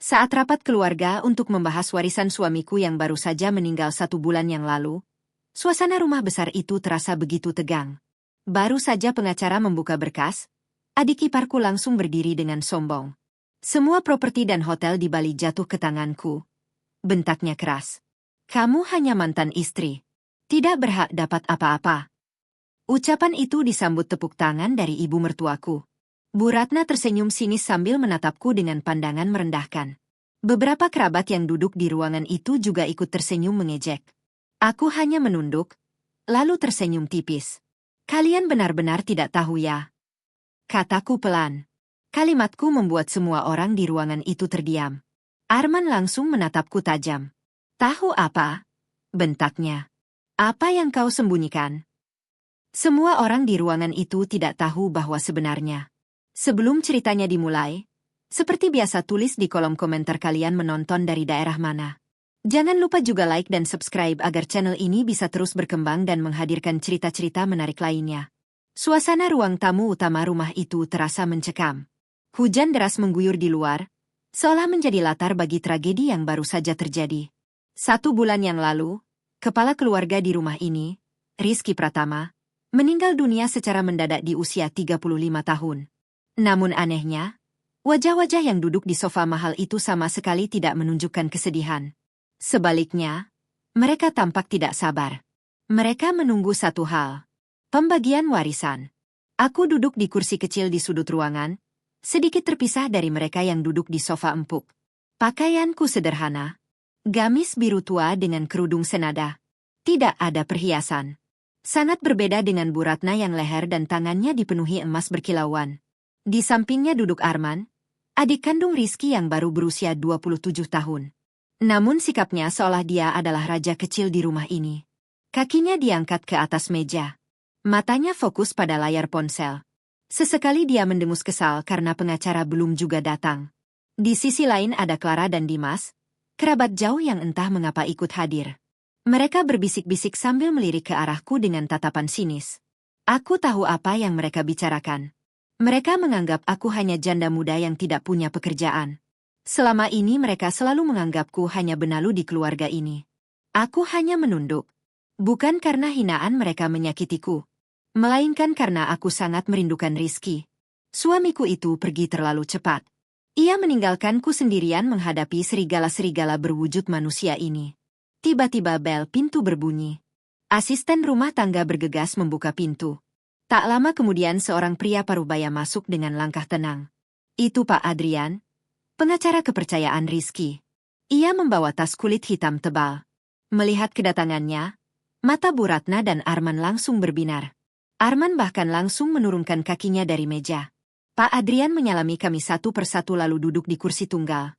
Saat rapat keluarga untuk membahas warisan suamiku yang baru saja meninggal 1 bulan yang lalu, suasana rumah besar itu terasa begitu tegang. Baru saja pengacara membuka berkas, adik iparku langsung berdiri dengan sombong. Semua properti dan hotel di Bali jatuh ke tanganku. Bentaknya keras. Kamu hanya mantan istri. Tidak berhak dapat apa-apa. Ucapan itu disambut tepuk tangan dari ibu mertuaku. Bu Ratna tersenyum sinis sambil menatapku dengan pandangan merendahkan. Beberapa kerabat yang duduk di ruangan itu juga ikut tersenyum mengejek. Aku hanya menunduk, lalu tersenyum tipis. Kalian benar-benar tidak tahu ya? Kataku pelan. Kalimatku membuat semua orang di ruangan itu terdiam. Arman langsung menatapku tajam. Tahu apa? Bentaknya. Apa yang kau sembunyikan? Semua orang di ruangan itu tidak tahu bahwa sebenarnya. Sebelum ceritanya dimulai, seperti biasa tulis di kolom komentar kalian menonton dari daerah mana. Jangan lupa juga like dan subscribe agar channel ini bisa terus berkembang dan menghadirkan cerita-cerita menarik lainnya. Suasana ruang tamu utama rumah itu terasa mencekam. Hujan deras mengguyur di luar, seolah menjadi latar bagi tragedi yang baru saja terjadi. 1 bulan yang lalu, kepala keluarga di rumah ini, Rizky Pratama, meninggal dunia secara mendadak di usia 35 tahun. Namun anehnya, wajah-wajah yang duduk di sofa mahal itu sama sekali tidak menunjukkan kesedihan. Sebaliknya, mereka tampak tidak sabar. Mereka menunggu satu hal. Pembagian warisan. Aku duduk di kursi kecil di sudut ruangan, sedikit terpisah dari mereka yang duduk di sofa empuk. Pakaianku sederhana. Gamis biru tua dengan kerudung senada. Tidak ada perhiasan. Sangat berbeda dengan Bu Ratna yang leher dan tangannya dipenuhi emas berkilauan. Di sampingnya duduk Arman, adik kandung Rizky yang baru berusia 27 tahun. Namun sikapnya seolah dia adalah raja kecil di rumah ini. Kakinya diangkat ke atas meja. Matanya fokus pada layar ponsel. Sesekali dia mendengus kesal karena pengacara belum juga datang. Di sisi lain ada Clara dan Dimas, kerabat jauh yang entah mengapa ikut hadir. Mereka berbisik-bisik sambil melirik ke arahku dengan tatapan sinis. Aku tahu apa yang mereka bicarakan. Mereka menganggap aku hanya janda muda yang tidak punya pekerjaan. Selama ini mereka selalu menganggapku hanya benalu di keluarga ini. Aku hanya menunduk. Bukan karena hinaan mereka menyakitiku, melainkan karena aku sangat merindukan Rizky. Suamiku itu pergi terlalu cepat. Ia meninggalkanku sendirian menghadapi serigala-serigala berwujud manusia ini. Tiba-tiba bel pintu berbunyi. Asisten rumah tangga bergegas membuka pintu. Tak lama kemudian seorang pria parubaya masuk dengan langkah tenang. Itu Pak Adrian, pengacara kepercayaan Rizky. Ia membawa tas kulit hitam tebal. Melihat kedatangannya, mata Bu Ratna dan Arman langsung berbinar. Arman bahkan langsung menurunkan kakinya dari meja. Pak Adrian menyalami kami satu persatu lalu duduk di kursi tunggal.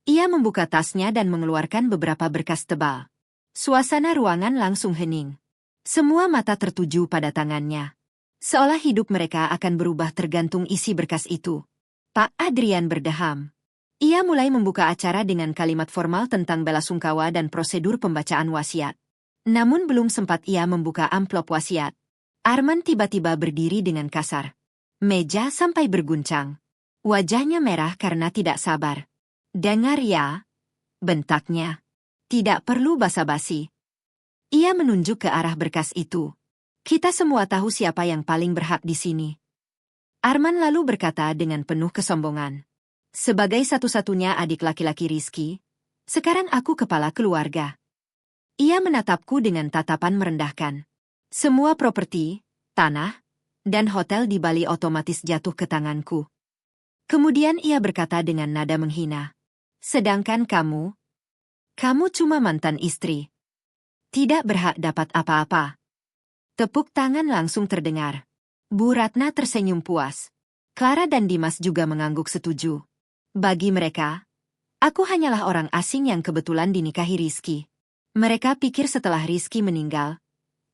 Ia membuka tasnya dan mengeluarkan beberapa berkas tebal. Suasana ruangan langsung hening. Semua mata tertuju pada tangannya. Seolah hidup mereka akan berubah tergantung isi berkas itu. Pak Adrian berdeham. Ia mulai membuka acara dengan kalimat formal tentang belasungkawa dan prosedur pembacaan wasiat. Namun belum sempat ia membuka amplop wasiat, Arman tiba-tiba berdiri dengan kasar. Meja sampai berguncang. Wajahnya merah karena tidak sabar. Dengar ya, bentaknya. Tidak perlu basa-basi. Ia menunjuk ke arah berkas itu. Kita semua tahu siapa yang paling berhak di sini. Arman lalu berkata dengan penuh kesombongan. Sebagai satu-satunya adik laki-laki Rizky, sekarang aku kepala keluarga. Ia menatapku dengan tatapan merendahkan. Semua properti, tanah, dan hotel di Bali otomatis jatuh ke tanganku. Kemudian ia berkata dengan nada menghina. Sedangkan kamu cuma mantan istri. Tidak berhak dapat apa-apa. Tepuk tangan langsung terdengar. Bu Ratna tersenyum puas. Clara dan Dimas juga mengangguk setuju. Bagi mereka, aku hanyalah orang asing yang kebetulan dinikahi Rizky. Mereka pikir setelah Rizky meninggal,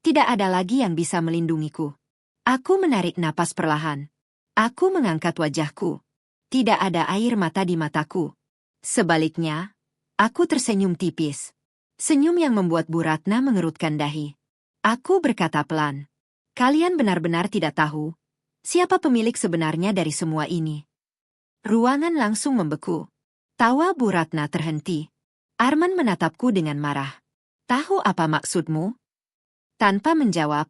tidak ada lagi yang bisa melindungiku. Aku menarik napas perlahan. Aku mengangkat wajahku. Tidak ada air mata di mataku. Sebaliknya, aku tersenyum tipis. Senyum yang membuat Bu Ratna mengerutkan dahi. Aku berkata pelan. Kalian benar-benar tidak tahu siapa pemilik sebenarnya dari semua ini. Ruangan langsung membeku. Tawa Bu Ratna terhenti. Arman menatapku dengan marah. Tahu apa maksudmu? Tanpa menjawab,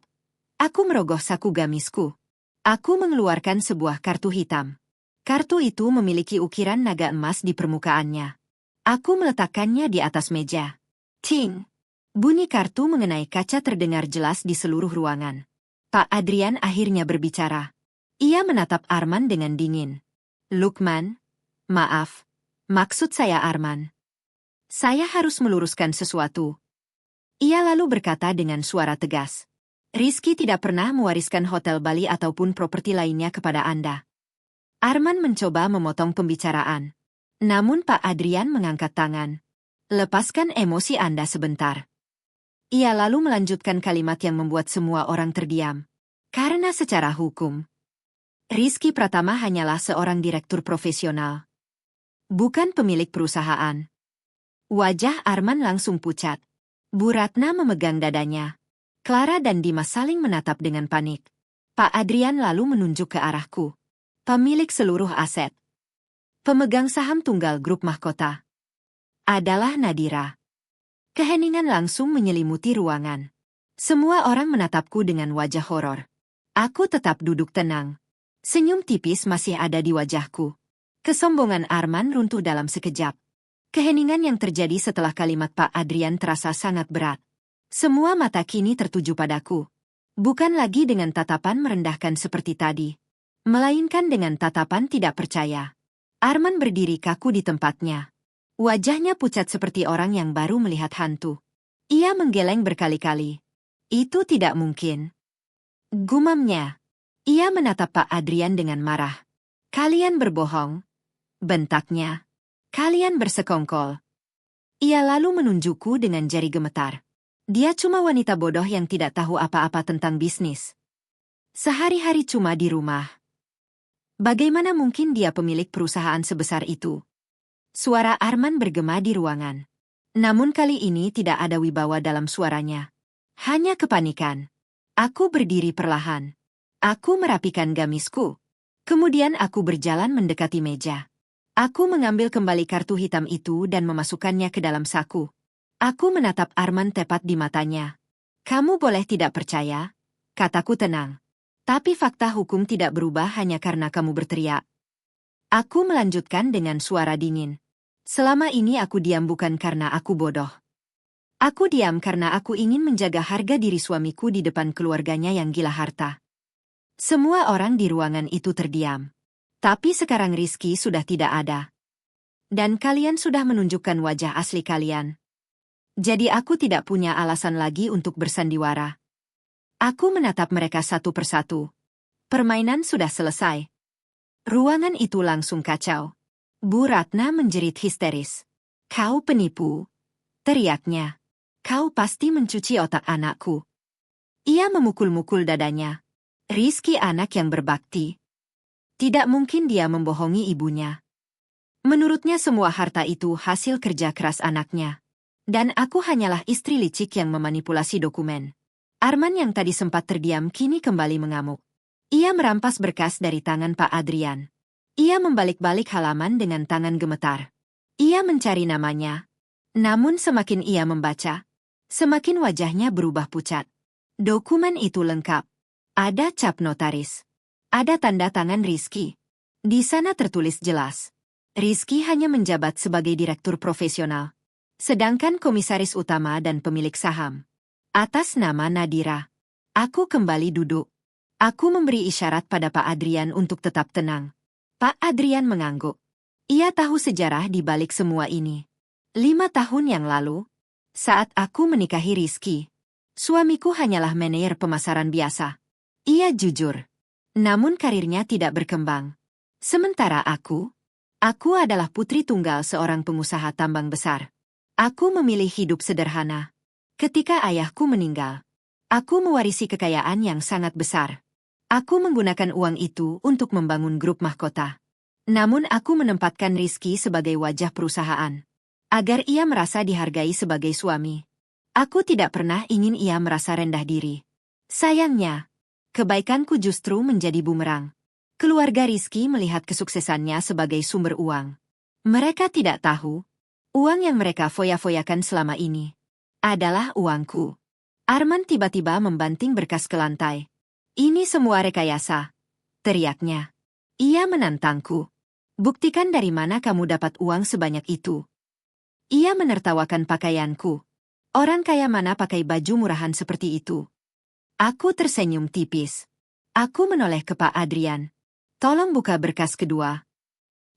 aku merogoh saku gamisku. Aku mengeluarkan sebuah kartu hitam. Kartu itu memiliki ukiran naga emas di permukaannya. Aku meletakkannya di atas meja. Ting! Bunyi kartu mengenai kaca terdengar jelas di seluruh ruangan. Pak Adrian akhirnya berbicara. Ia menatap Arman dengan dingin. Lukman, maaf. Maksud saya Arman. Saya harus meluruskan sesuatu. Ia lalu berkata dengan suara tegas. Rizky tidak pernah mewariskan Hotel Bali ataupun properti lainnya kepada Anda. Arman mencoba memotong pembicaraan. Namun Pak Adrian mengangkat tangan. Lepaskan emosi Anda sebentar. Ia lalu melanjutkan kalimat yang membuat semua orang terdiam. Karena secara hukum, Rizky Pratama hanyalah seorang direktur profesional. Bukan pemilik perusahaan. Wajah Arman langsung pucat. Bu Ratna memegang dadanya. Clara dan Dimas saling menatap dengan panik. Pak Adrian lalu menunjuk ke arahku. Pemilik seluruh aset. Pemegang saham tunggal grup mahkota. Adalah Nadira. Keheningan langsung menyelimuti ruangan. Semua orang menatapku dengan wajah horor. Aku tetap duduk tenang. Senyum tipis masih ada di wajahku. Kesombongan Arman runtuh dalam sekejap. Keheningan yang terjadi setelah kalimat Pak Adrian terasa sangat berat. Semua mata kini tertuju padaku. Bukan lagi dengan tatapan merendahkan seperti tadi. Melainkan dengan tatapan tidak percaya. Arman berdiri kaku di tempatnya. Wajahnya pucat seperti orang yang baru melihat hantu. Ia menggeleng berkali-kali. Itu tidak mungkin. Gumamnya. Ia menatap Pak Adrian dengan marah. Kalian berbohong. Bentaknya. Kalian bersekongkol. Ia lalu menunjukku dengan jari gemetar. Dia cuma wanita bodoh yang tidak tahu apa-apa tentang bisnis. Sehari-hari cuma di rumah. Bagaimana mungkin dia pemilik perusahaan sebesar itu? Suara Arman bergema di ruangan. Namun kali ini tidak ada wibawa dalam suaranya. Hanya kepanikan. Aku berdiri perlahan. Aku merapikan gamisku. Kemudian aku berjalan mendekati meja. Aku mengambil kembali kartu hitam itu dan memasukkannya ke dalam saku. Aku menatap Arman tepat di matanya. Kamu boleh tidak percaya, kataku tenang. Tapi fakta hukum tidak berubah hanya karena kamu berteriak. Aku melanjutkan dengan suara dingin. Selama ini aku diam bukan karena aku bodoh. Aku diam karena aku ingin menjaga harga diri suamiku di depan keluarganya yang gila harta. Semua orang di ruangan itu terdiam. Tapi sekarang Rizky sudah tidak ada. Dan kalian sudah menunjukkan wajah asli kalian. Jadi aku tidak punya alasan lagi untuk bersandiwara. Aku menatap mereka satu persatu. Permainan sudah selesai. Ruangan itu langsung kacau. Bu Ratna menjerit histeris. Kau penipu, teriaknya. Kau pasti mencuci otak anakku. Ia memukul-mukul dadanya. Rizky anak yang berbakti. Tidak mungkin dia membohongi ibunya. Menurutnya semua harta itu hasil kerja keras anaknya. Dan aku hanyalah istri licik yang memanipulasi dokumen. Arman yang tadi sempat terdiam kini kembali mengamuk. Ia merampas berkas dari tangan Pak Adrian. Ia membalik-balik halaman dengan tangan gemetar. Ia mencari namanya. Namun semakin ia membaca, semakin wajahnya berubah pucat. Dokumen itu lengkap. Ada cap notaris. Ada tanda tangan Rizky. Di sana tertulis jelas. Rizky hanya menjabat sebagai direktur profesional. Sedangkan komisaris utama dan pemilik saham. Atas nama Nadira. Aku kembali duduk. Aku memberi isyarat pada Pak Adrian untuk tetap tenang. Pak Adrian mengangguk. Ia tahu sejarah di balik semua ini. 5 tahun yang lalu, saat aku menikahi Rizky, suamiku hanyalah manajer pemasaran biasa. Ia jujur. Namun karirnya tidak berkembang. Sementara aku adalah putri tunggal seorang pengusaha tambang besar. Aku memilih hidup sederhana. Ketika ayahku meninggal, aku mewarisi kekayaan yang sangat besar. Aku menggunakan uang itu untuk membangun grup mahkota. Namun aku menempatkan Rizky sebagai wajah perusahaan. Agar ia merasa dihargai sebagai suami. Aku tidak pernah ingin ia merasa rendah diri. Sayangnya, kebaikanku justru menjadi bumerang. Keluarga Rizky melihat kesuksesannya sebagai sumber uang. Mereka tidak tahu, uang yang mereka foya-foyakan selama ini adalah uangku. Arman tiba-tiba membanting berkas ke lantai. Ini semua rekayasa, teriaknya. Ia menantangku. Buktikan dari mana kamu dapat uang sebanyak itu. Ia menertawakan pakaianku. Orang kaya mana pakai baju murahan seperti itu? Aku tersenyum tipis. Aku menoleh ke Pak Adrian. Tolong buka berkas kedua.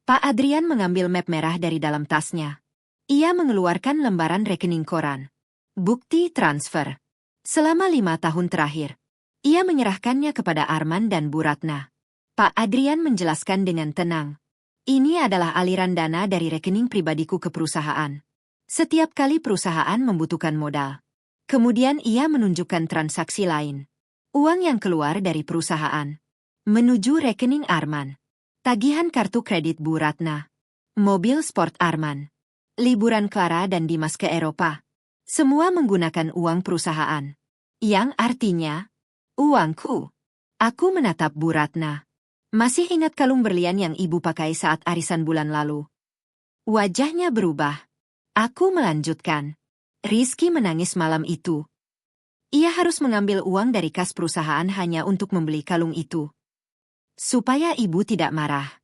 Pak Adrian mengambil map merah dari dalam tasnya. Ia mengeluarkan lembaran rekening koran. Bukti transfer. Selama 5 tahun terakhir. Ia menyerahkannya kepada Arman dan Bu Ratna. Pak Adrian menjelaskan dengan tenang. Ini adalah aliran dana dari rekening pribadiku ke perusahaan. Setiap kali perusahaan membutuhkan modal. Kemudian ia menunjukkan transaksi lain. Uang yang keluar dari perusahaan. Menuju rekening Arman. Tagihan kartu kredit Bu Ratna. Mobil sport Arman. Liburan Clara dan Dimas ke Eropa. Semua menggunakan uang perusahaan. Yang artinya, uangku. Aku menatap Bu Ratna. Masih ingat kalung berlian yang ibu pakai saat arisan bulan lalu? Wajahnya berubah. Aku melanjutkan. Rizky menangis malam itu. Ia harus mengambil uang dari kas perusahaan hanya untuk membeli kalung itu. Supaya ibu tidak marah.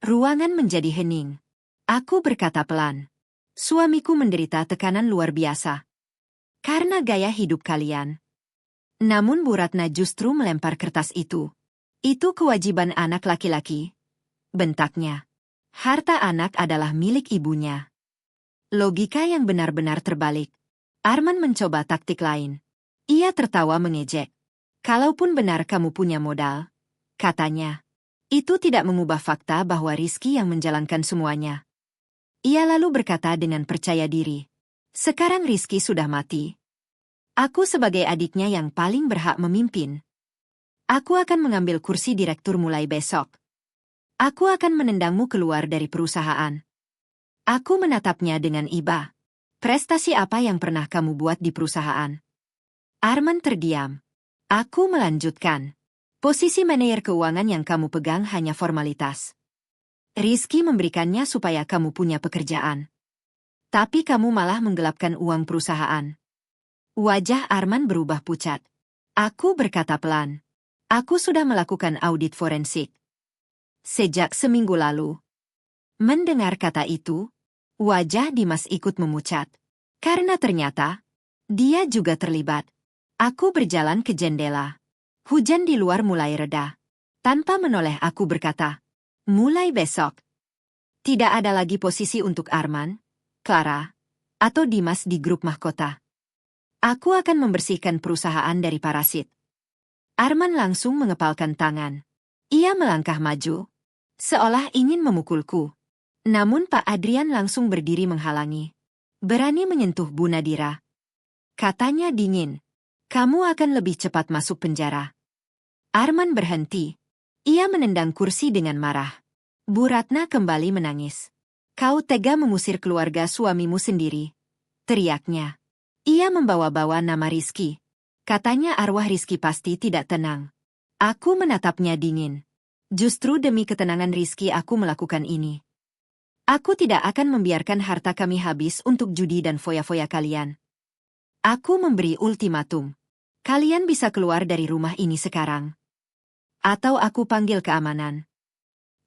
Ruangan menjadi hening. Aku berkata pelan. Suamiku menderita tekanan luar biasa. Karena gaya hidup kalian. Namun Bu Ratna justru melempar kertas itu. Itu kewajiban anak laki-laki. Bentaknya. Harta anak adalah milik ibunya. Logika yang benar-benar terbalik. Arman mencoba taktik lain. Ia tertawa mengejek. Kalaupun benar kamu punya modal, katanya. Itu tidak mengubah fakta bahwa Rizky yang menjalankan semuanya. Ia lalu berkata dengan percaya diri. Sekarang Rizky sudah mati. Aku sebagai adiknya yang paling berhak memimpin. Aku akan mengambil kursi direktur mulai besok. Aku akan menendangmu keluar dari perusahaan. Aku menatapnya dengan iba. Prestasi apa yang pernah kamu buat di perusahaan? Arman terdiam. Aku melanjutkan. Posisi manajer keuangan yang kamu pegang hanya formalitas. Rizky memberikannya supaya kamu punya pekerjaan. Tapi kamu malah menggelapkan uang perusahaan. Wajah Arman berubah pucat. Aku berkata pelan. Aku sudah melakukan audit forensik. Sejak seminggu lalu. Mendengar kata itu, wajah Dimas ikut memucat. Karena ternyata, dia juga terlibat. Aku berjalan ke jendela. Hujan di luar mulai reda. Tanpa menoleh aku berkata, mulai besok. Tidak ada lagi posisi untuk Arman, Clara, atau Dimas di grup mahkota. Aku akan membersihkan perusahaan dari parasit. Arman langsung mengepalkan tangan. Ia melangkah maju, seolah ingin memukulku. Namun Pak Adrian langsung berdiri menghalangi. Berani menyentuh Bu Nadira. Katanya dingin. Kamu akan lebih cepat masuk penjara. Arman berhenti. Ia menendang kursi dengan marah. Bu Ratna kembali menangis. Kau tega mengusir keluarga suamimu sendiri. Teriaknya. Ia membawa-bawa nama Rizky. Katanya arwah Rizky pasti tidak tenang. Aku menatapnya dingin. Justru demi ketenangan Rizky aku melakukan ini. Aku tidak akan membiarkan harta kami habis untuk judi dan foya-foya kalian. Aku memberi ultimatum. Kalian bisa keluar dari rumah ini sekarang. Atau aku panggil keamanan.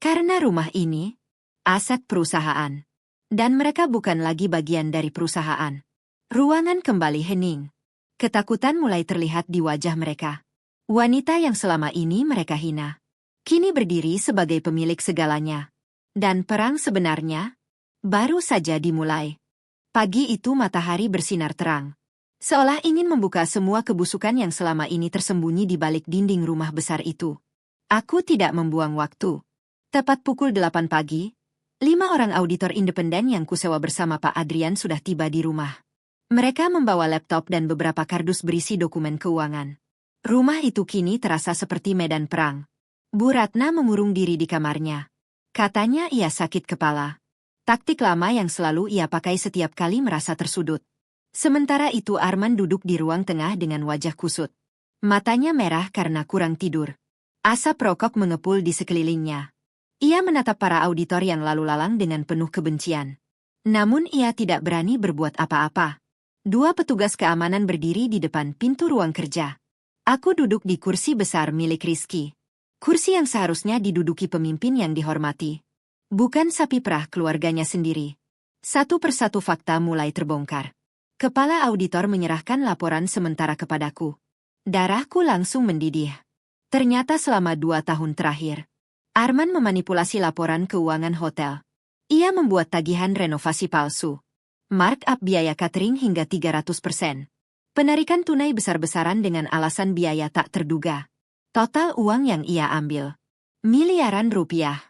Karena rumah ini, aset perusahaan. Dan mereka bukan lagi bagian dari perusahaan. Ruangan kembali hening. Ketakutan mulai terlihat di wajah mereka. Wanita yang selama ini mereka hina. Kini berdiri sebagai pemilik segalanya. Dan perang sebenarnya baru saja dimulai. Pagi itu matahari bersinar terang. Seolah ingin membuka semua kebusukan yang selama ini tersembunyi di balik dinding rumah besar itu. Aku tidak membuang waktu. Tepat pukul 8 pagi, 5 orang auditor independen yang kusewa bersama Pak Adrian sudah tiba di rumah. Mereka membawa laptop dan beberapa kardus berisi dokumen keuangan. Rumah itu kini terasa seperti medan perang. Bu Ratna mengurung diri di kamarnya. Katanya ia sakit kepala. Taktik lama yang selalu ia pakai setiap kali merasa tersudut. Sementara itu Arman duduk di ruang tengah dengan wajah kusut. Matanya merah karena kurang tidur. Asap rokok mengepul di sekelilingnya. Ia menatap para auditor yang lalu lalang dengan penuh kebencian. Namun ia tidak berani berbuat apa-apa. Dua petugas keamanan berdiri di depan pintu ruang kerja. Aku duduk di kursi besar milik Rizky. Kursi yang seharusnya diduduki pemimpin yang dihormati. Bukan sapi perah keluarganya sendiri. Satu persatu fakta mulai terbongkar. Kepala auditor menyerahkan laporan sementara kepadaku. Darahku langsung mendidih. Ternyata selama 2 tahun terakhir, Arman memanipulasi laporan keuangan hotel. Ia membuat tagihan renovasi palsu. Markup biaya catering hingga 300%. Penarikan tunai besar-besaran dengan alasan biaya tak terduga. Total uang yang ia ambil, miliaran rupiah.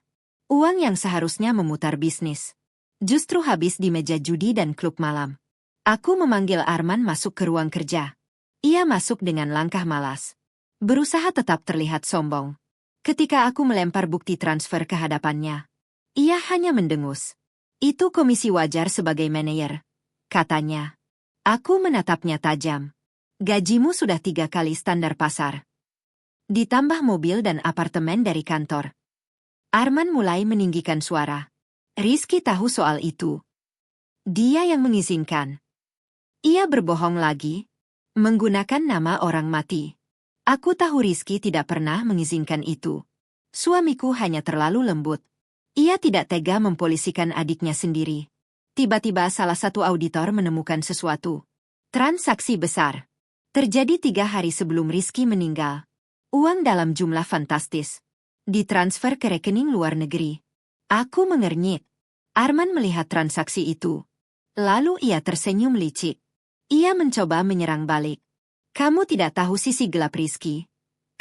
Uang yang seharusnya memutar bisnis, justru habis di meja judi dan klub malam. Aku memanggil Arman masuk ke ruang kerja. Ia masuk dengan langkah malas. Berusaha tetap terlihat sombong. Ketika aku melempar bukti transfer ke hadapannya, ia hanya mendengus. Itu komisi wajar sebagai manajer, katanya. Aku menatapnya tajam. Gajimu sudah 3 kali standar pasar. Ditambah mobil dan apartemen dari kantor. Arman mulai meninggikan suara. Rizky tahu soal itu. Dia yang mengizinkan. Ia berbohong lagi, menggunakan nama orang mati. Aku tahu Rizky tidak pernah mengizinkan itu. Suamiku hanya terlalu lembut. Ia tidak tega mempolisikan adiknya sendiri. Tiba-tiba salah satu auditor menemukan sesuatu. Transaksi besar. Terjadi 3 hari sebelum Rizky meninggal. Uang dalam jumlah fantastis. Ditransfer ke rekening luar negeri. Aku mengernyit. Arman melihat transaksi itu. Lalu ia tersenyum licik. Ia mencoba menyerang balik. Kamu tidak tahu sisi gelap Rizky,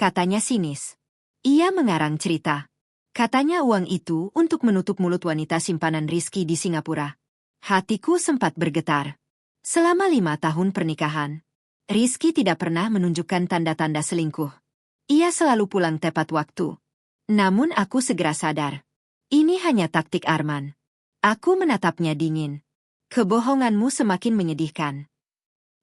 katanya sinis. Ia mengarang cerita. Katanya uang itu untuk menutup mulut wanita simpanan Rizky di Singapura. Hatiku sempat bergetar. Selama 5 tahun pernikahan, Rizky tidak pernah menunjukkan tanda-tanda selingkuh. Ia selalu pulang tepat waktu. Namun aku segera sadar. Ini hanya taktik Arman. Aku menatapnya dingin. Kebohonganmu semakin menyedihkan.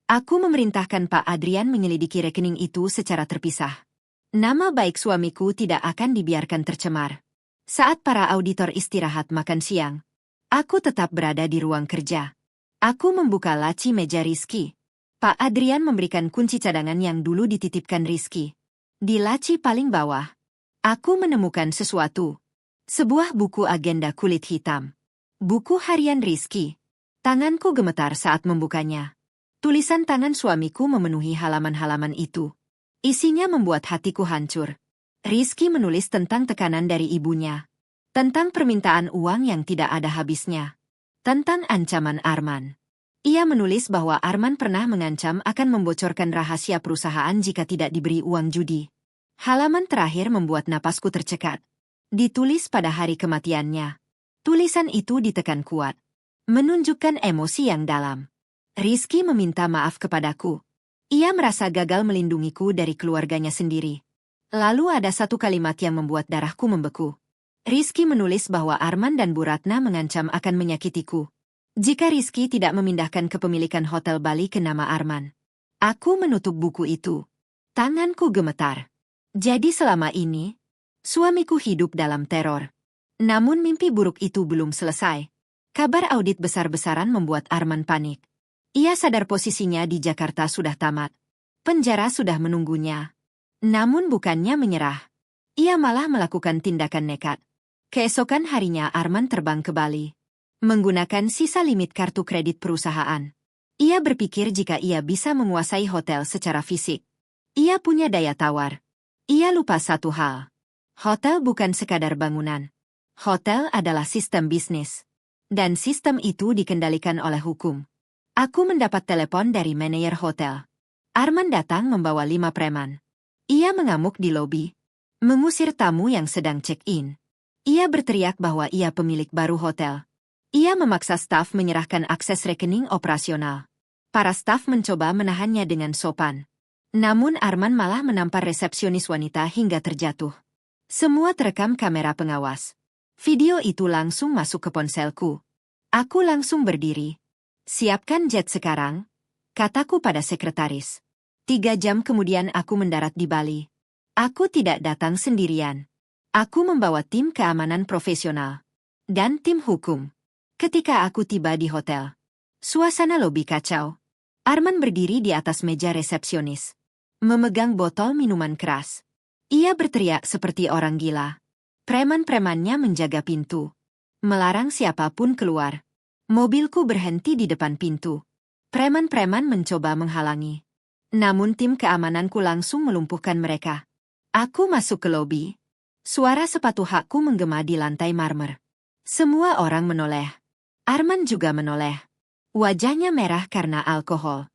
Aku memerintahkan Pak Adrian menyelidiki rekening itu secara terpisah. Nama baik suamiku tidak akan dibiarkan tercemar. Saat para auditor istirahat makan siang, aku tetap berada di ruang kerja. Aku membuka laci meja Rizky. Pak Adrian memberikan kunci cadangan yang dulu dititipkan Rizky. Di laci paling bawah, aku menemukan sesuatu. Sebuah buku agenda kulit hitam. Buku harian Rizky. Tanganku gemetar saat membukanya. Tulisan tangan suamiku memenuhi halaman-halaman itu. Isinya membuat hatiku hancur. Rizky menulis tentang tekanan dari ibunya. Tentang permintaan uang yang tidak ada habisnya. Tentang ancaman Arman. Ia menulis bahwa Arman pernah mengancam akan membocorkan rahasia perusahaan jika tidak diberi uang judi. Halaman terakhir membuat napasku tercekat. Ditulis pada hari kematiannya. Tulisan itu ditekan kuat. Menunjukkan emosi yang dalam. Rizky meminta maaf kepadaku. Ia merasa gagal melindungiku dari keluarganya sendiri. Lalu ada satu kalimat yang membuat darahku membeku. Rizky menulis bahwa Arman dan Bu Ratna mengancam akan menyakitiku. Jika Rizky tidak memindahkan kepemilikan Hotel Bali ke nama Arman. Aku menutup buku itu. Tanganku gemetar. Jadi selama ini, suamiku hidup dalam teror. Namun mimpi buruk itu belum selesai. Kabar audit besar-besaran membuat Arman panik. Ia sadar posisinya di Jakarta sudah tamat. Penjara sudah menunggunya. Namun bukannya menyerah. Ia malah melakukan tindakan nekat. Keesokan harinya Arman terbang ke Bali. Menggunakan sisa limit kartu kredit perusahaan. Ia berpikir jika ia bisa menguasai hotel secara fisik. Ia punya daya tawar. Ia lupa satu hal. Hotel bukan sekadar bangunan. Hotel adalah sistem bisnis. Dan sistem itu dikendalikan oleh hukum. Aku mendapat telepon dari manajer hotel. Arman datang membawa 5 preman. Ia mengamuk di lobi. Mengusir tamu yang sedang check-in. Ia berteriak bahwa ia pemilik baru hotel. Ia memaksa staf menyerahkan akses rekening operasional. Para staf mencoba menahannya dengan sopan. Namun Arman malah menampar resepsionis wanita hingga terjatuh. Semua terekam kamera pengawas. Video itu langsung masuk ke ponselku. Aku langsung berdiri. Siapkan jet sekarang, kataku pada sekretaris. 3 jam kemudian aku mendarat di Bali. Aku tidak datang sendirian. Aku membawa tim keamanan profesional dan tim hukum. Ketika aku tiba di hotel, suasana lobi kacau. Arman berdiri di atas meja resepsionis, memegang botol minuman keras. Ia berteriak seperti orang gila. Preman-premannya menjaga pintu, melarang siapapun keluar. Mobilku berhenti di depan pintu. Preman-preman mencoba menghalangi. Namun tim keamananku langsung melumpuhkan mereka. Aku masuk ke lobi. Suara sepatu hakku menggema di lantai marmer. Semua orang menoleh. Arman juga menoleh. Wajahnya merah karena alkohol.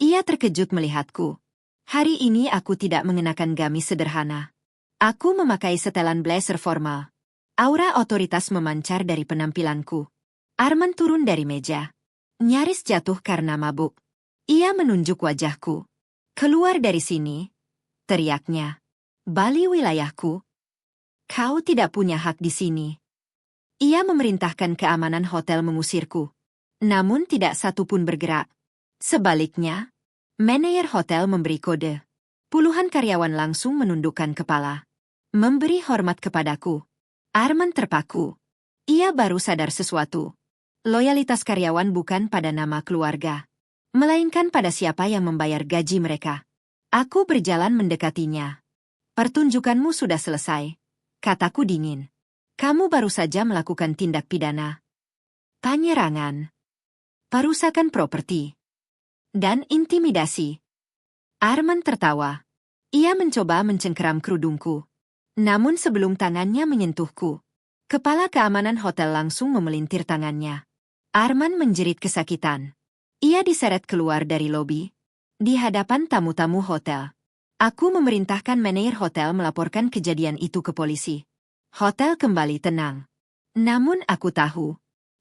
Ia terkejut melihatku. Hari ini aku tidak mengenakan gamis sederhana. Aku memakai setelan blazer formal. Aura otoritas memancar dari penampilanku. Arman turun dari meja. Nyaris jatuh karena mabuk. Ia menunjuk wajahku. Keluar dari sini, teriaknya. Bali wilayahku. Kau tidak punya hak di sini. Ia memerintahkan keamanan hotel mengusirku. Namun tidak satu pun bergerak. Sebaliknya, manajer hotel memberi kode. Puluhan karyawan langsung menundukkan kepala. Memberi hormat kepadaku. Arman terpaku. Ia baru sadar sesuatu. Loyalitas karyawan bukan pada nama keluarga, melainkan pada siapa yang membayar gaji mereka. Aku berjalan mendekatinya. Pertunjukanmu sudah selesai, kataku dingin. Kamu baru saja melakukan tindak pidana. Penyerangan, perusakan properti, dan intimidasi. Arman tertawa. Ia mencoba mencengkeram kerudungku. Namun sebelum tangannya menyentuhku, kepala keamanan hotel langsung memelintir tangannya. Arman menjerit kesakitan. Ia diseret keluar dari lobi. Di hadapan tamu-tamu hotel. Aku memerintahkan manajer hotel melaporkan kejadian itu ke polisi. Hotel kembali tenang. Namun aku tahu,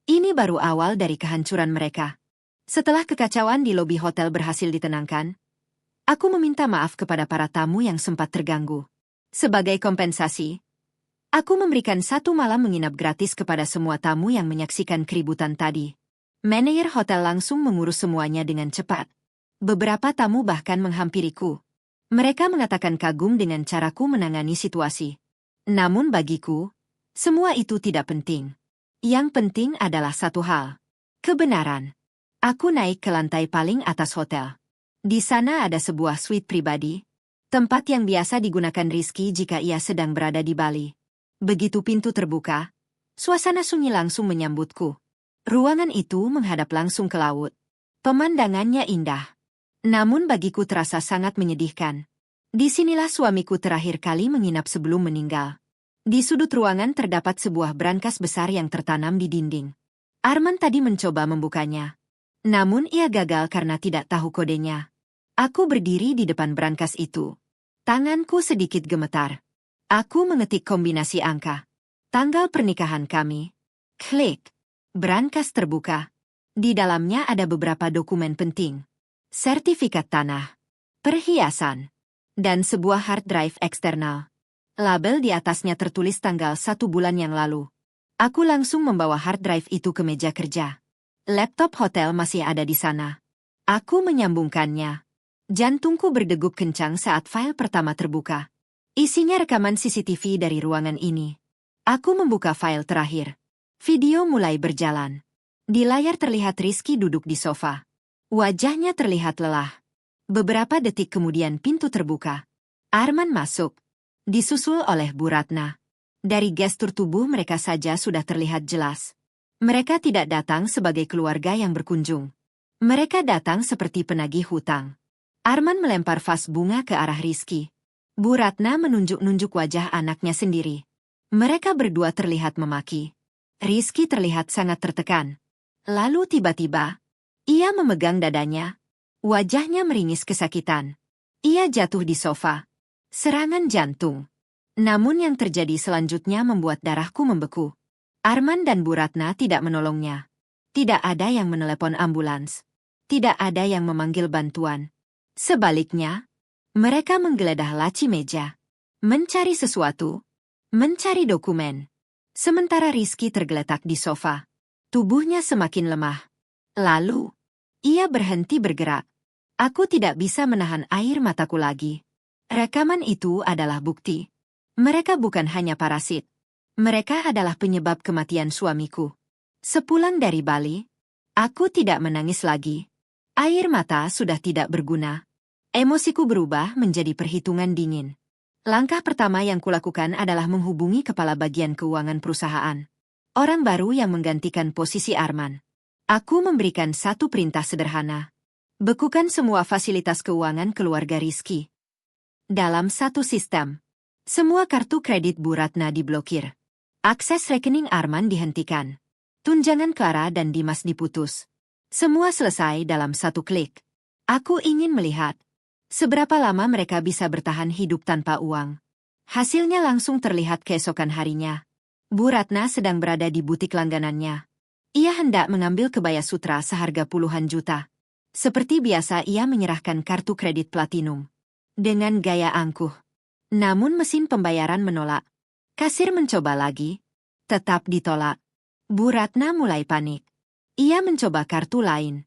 ini baru awal dari kehancuran mereka. Setelah kekacauan di lobi hotel berhasil ditenangkan, aku meminta maaf kepada para tamu yang sempat terganggu. Sebagai kompensasi, aku memberikan 1 malam menginap gratis kepada semua tamu yang menyaksikan keributan tadi. Manajer hotel langsung mengurus semuanya dengan cepat. Beberapa tamu bahkan menghampiriku. Mereka mengatakan kagum dengan caraku menangani situasi. Namun bagiku, semua itu tidak penting. Yang penting adalah satu hal. Kebenaran. Aku naik ke lantai paling atas hotel. Di sana ada sebuah suite pribadi, tempat yang biasa digunakan Rizky jika ia sedang berada di Bali. Begitu pintu terbuka, suasana sunyi langsung menyambutku. Ruangan itu menghadap langsung ke laut. Pemandangannya indah. Namun bagiku terasa sangat menyedihkan. Disinilah suamiku terakhir kali menginap sebelum meninggal. Di sudut ruangan terdapat sebuah brankas besar yang tertanam di dinding. Arman tadi mencoba membukanya. Namun ia gagal karena tidak tahu kodenya. Aku berdiri di depan brankas itu. Tanganku sedikit gemetar. Aku mengetik kombinasi angka. Tanggal pernikahan kami. Klik. Brankas terbuka. Di dalamnya ada beberapa dokumen penting. Sertifikat tanah, perhiasan, dan sebuah hard drive eksternal. Label di atasnya tertulis tanggal 1 bulan yang lalu. Aku langsung membawa hard drive itu ke meja kerja. Laptop hotel masih ada di sana. Aku menyambungkannya. Jantungku berdegup kencang saat file pertama terbuka. Isinya rekaman CCTV dari ruangan ini. Aku membuka file terakhir. Video mulai berjalan. Di layar terlihat Rizky duduk di sofa. Wajahnya terlihat lelah. Beberapa detik kemudian pintu terbuka. Arman masuk. Disusul oleh Bu Ratna. Dari gestur tubuh mereka saja sudah terlihat jelas. Mereka tidak datang sebagai keluarga yang berkunjung. Mereka datang seperti penagih hutang. Arman melempar vas bunga ke arah Rizky. Bu Ratna menunjuk-nunjuk wajah anaknya sendiri. Mereka berdua terlihat memaki. Rizky terlihat sangat tertekan. Lalu tiba-tiba, ia memegang dadanya. Wajahnya meringis kesakitan. Ia jatuh di sofa. Serangan jantung. Namun yang terjadi selanjutnya membuat darahku membeku. Arman dan Bu Ratna tidak menolongnya. Tidak ada yang menelepon ambulans. Tidak ada yang memanggil bantuan. Sebaliknya, mereka menggeledah laci meja. Mencari sesuatu. Mencari dokumen. Sementara Rizky tergeletak di sofa. Tubuhnya semakin lemah. Lalu, ia berhenti bergerak. Aku tidak bisa menahan air mataku lagi. Rekaman itu adalah bukti. Mereka bukan hanya parasit. Mereka adalah penyebab kematian suamiku. Sepulang dari Bali, aku tidak menangis lagi. Air mata sudah tidak berguna. Emosiku berubah menjadi perhitungan dingin. Langkah pertama yang kulakukan adalah menghubungi kepala bagian keuangan perusahaan. Orang baru yang menggantikan posisi Arman. Aku memberikan satu perintah sederhana. Bekukan semua fasilitas keuangan keluarga Rizky. Dalam satu sistem, semua kartu kredit Bu Ratna diblokir. Akses rekening Arman dihentikan. Tunjangan Clara dan Dimas diputus. Semua selesai dalam satu klik. Aku ingin melihat seberapa lama mereka bisa bertahan hidup tanpa uang. Hasilnya langsung terlihat keesokan harinya. Bu Ratna sedang berada di butik langganannya. Ia hendak mengambil kebaya sutra seharga puluhan juta. Seperti biasa ia menyerahkan kartu kredit platinum. Dengan gaya angkuh. Namun mesin pembayaran menolak. Kasir mencoba lagi. Tetap ditolak. Bu Ratna mulai panik. Ia mencoba kartu lain.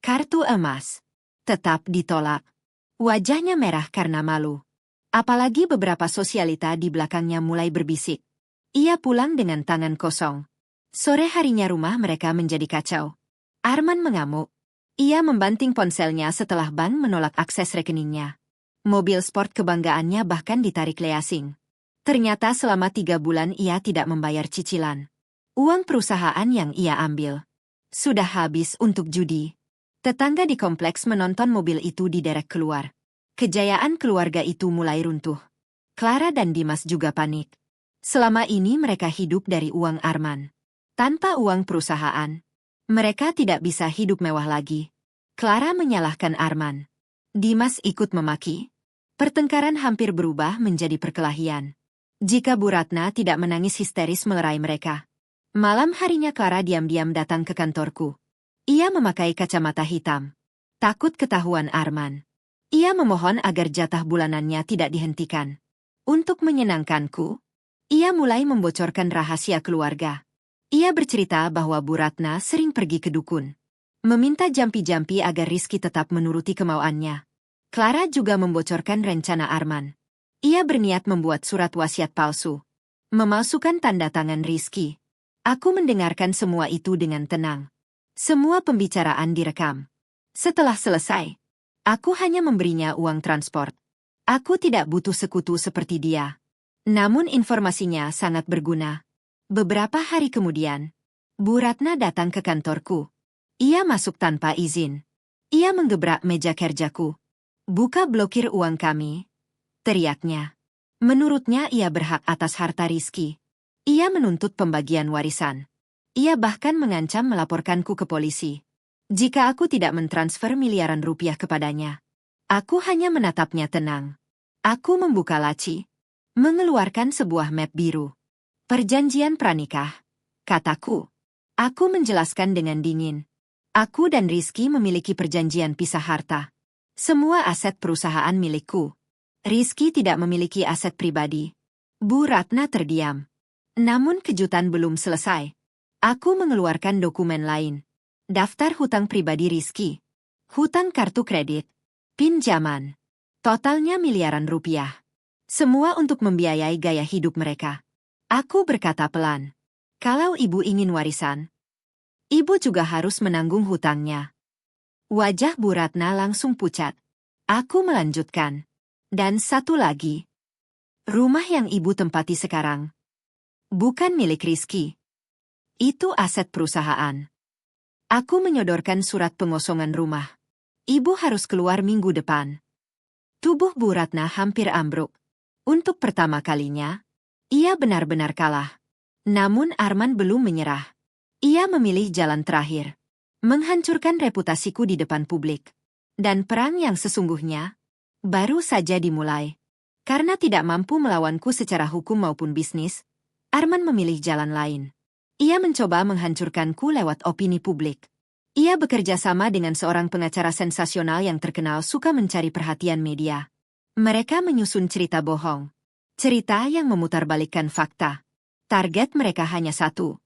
Kartu emas. Tetap ditolak. Wajahnya merah karena malu. Apalagi beberapa sosialita di belakangnya mulai berbisik. Ia pulang dengan tangan kosong. Sore harinya rumah mereka menjadi kacau. Arman mengamuk. Ia membanting ponselnya setelah bank menolak akses rekeningnya. Mobil sport kebanggaannya bahkan ditarik leasing. Ternyata selama 3 bulan ia tidak membayar cicilan. Uang perusahaan yang ia ambil sudah habis untuk judi. Tetangga di kompleks menonton mobil itu diderek keluar. Kejayaan keluarga itu mulai runtuh. Clara dan Dimas juga panik. Selama ini mereka hidup dari uang Arman. Tanpa uang perusahaan, mereka tidak bisa hidup mewah lagi. Clara menyalahkan Arman. Dimas ikut memaki. Pertengkaran hampir berubah menjadi perkelahian. Jika Bu Ratna tidak menangis histeris melerai mereka. Malam harinya Clara diam-diam datang ke kantorku. Ia memakai kacamata hitam. Takut ketahuan Arman. Ia memohon agar jatah bulanannya tidak dihentikan. Untuk menyenangkanku, ia mulai membocorkan rahasia keluarga. Ia bercerita bahwa Bu Ratna sering pergi ke dukun. Meminta jampi-jampi agar Rizky tetap menuruti kemauannya. Clara juga membocorkan rencana Arman. Ia berniat membuat surat wasiat palsu. Memalsukan tanda tangan Rizky. Aku mendengarkan semua itu dengan tenang. Semua pembicaraan direkam. Setelah selesai, aku hanya memberinya uang transport. Aku tidak butuh sekutu seperti dia. Namun informasinya sangat berguna. Beberapa hari kemudian, Bu Ratna datang ke kantorku. Ia masuk tanpa izin. Ia menggebrak meja kerjaku. Buka blokir uang kami, teriaknya. Menurutnya ia berhak atas harta Rizky. Ia menuntut pembagian warisan. Ia bahkan mengancam melaporkanku ke polisi. Jika aku tidak mentransfer miliaran rupiah kepadanya. Aku hanya menatapnya tenang. Aku membuka laci. Mengeluarkan sebuah map biru. Perjanjian pranikah, kataku. Aku menjelaskan dengan dingin. Aku dan Rizky memiliki perjanjian pisah harta. Semua aset perusahaan milikku. Rizky tidak memiliki aset pribadi. Bu Ratna terdiam. Namun kejutan belum selesai. Aku mengeluarkan dokumen lain. Daftar hutang pribadi Rizky. Hutang kartu kredit. Pinjaman. Totalnya miliaran rupiah. Semua untuk membiayai gaya hidup mereka. Aku berkata pelan. Kalau ibu ingin warisan, ibu juga harus menanggung hutangnya. Wajah Bu Ratna langsung pucat. Aku melanjutkan. Dan satu lagi. Rumah yang ibu tempati sekarang bukan milik Rizky. Itu aset perusahaan. Aku menyodorkan surat pengosongan rumah. Ibu harus keluar minggu depan. Tubuh Bu Ratna hampir ambruk. Untuk pertama kalinya, ia benar-benar kalah. Namun Arman belum menyerah. Ia memilih jalan terakhir. Menghancurkan reputasiku di depan publik. Dan perang yang sesungguhnya baru saja dimulai. Karena tidak mampu melawanku secara hukum maupun bisnis, Arman memilih jalan lain. Ia mencoba menghancurkanku lewat opini publik. Ia bekerja sama dengan seorang pengacara sensasional yang terkenal suka mencari perhatian media. Mereka menyusun cerita bohong. Cerita yang memutarbalikkan fakta. Target mereka hanya satu.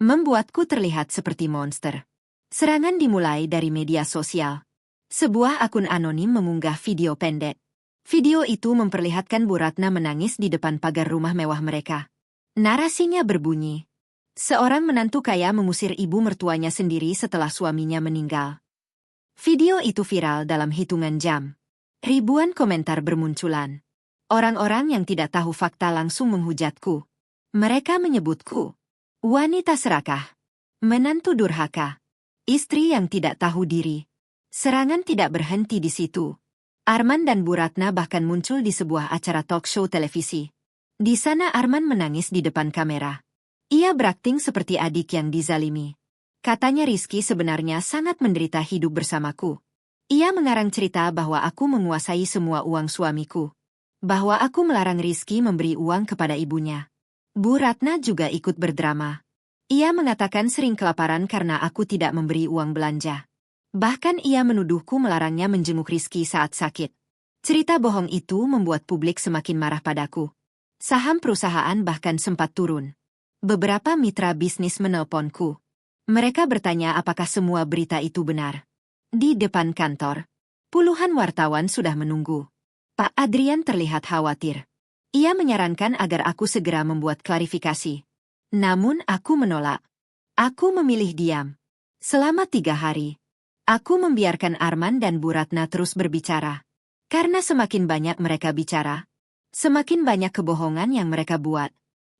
Membuatku terlihat seperti monster. Serangan dimulai dari media sosial. Sebuah akun anonim mengunggah video pendek. Video itu memperlihatkan Bu Ratna menangis di depan pagar rumah mewah mereka. Narasinya berbunyi, seorang menantu kaya mengusir ibu mertuanya sendiri setelah suaminya meninggal. Video itu viral dalam hitungan jam. Ribuan komentar bermunculan. Orang-orang yang tidak tahu fakta langsung menghujatku. Mereka menyebutku wanita serakah, menantu durhaka, istri yang tidak tahu diri. Serangan tidak berhenti di situ. Arman dan Bu Ratna bahkan muncul di sebuah acara talk show televisi. Di sana Arman menangis di depan kamera. Ia berakting seperti adik yang dizalimi. Katanya Rizky sebenarnya sangat menderita hidup bersamaku. Ia mengarang cerita bahwa aku menguasai semua uang suamiku. Bahwa aku melarang Rizky memberi uang kepada ibunya. Bu Ratna juga ikut berdrama. Ia mengatakan sering kelaparan karena aku tidak memberi uang belanja. Bahkan ia menuduhku melarangnya menjenguk Rizky saat sakit. Cerita bohong itu membuat publik semakin marah padaku. Saham perusahaan bahkan sempat turun. Beberapa mitra bisnis menelponku. Mereka bertanya apakah semua berita itu benar. Di depan kantor, puluhan wartawan sudah menunggu. Pak Adrian terlihat khawatir. Ia menyarankan agar aku segera membuat klarifikasi. Namun aku menolak. Aku memilih diam. Selama 3 hari. Aku membiarkan Arman dan Bu Ratna terus berbicara. Karena semakin banyak mereka bicara, semakin banyak kebohongan yang mereka buat.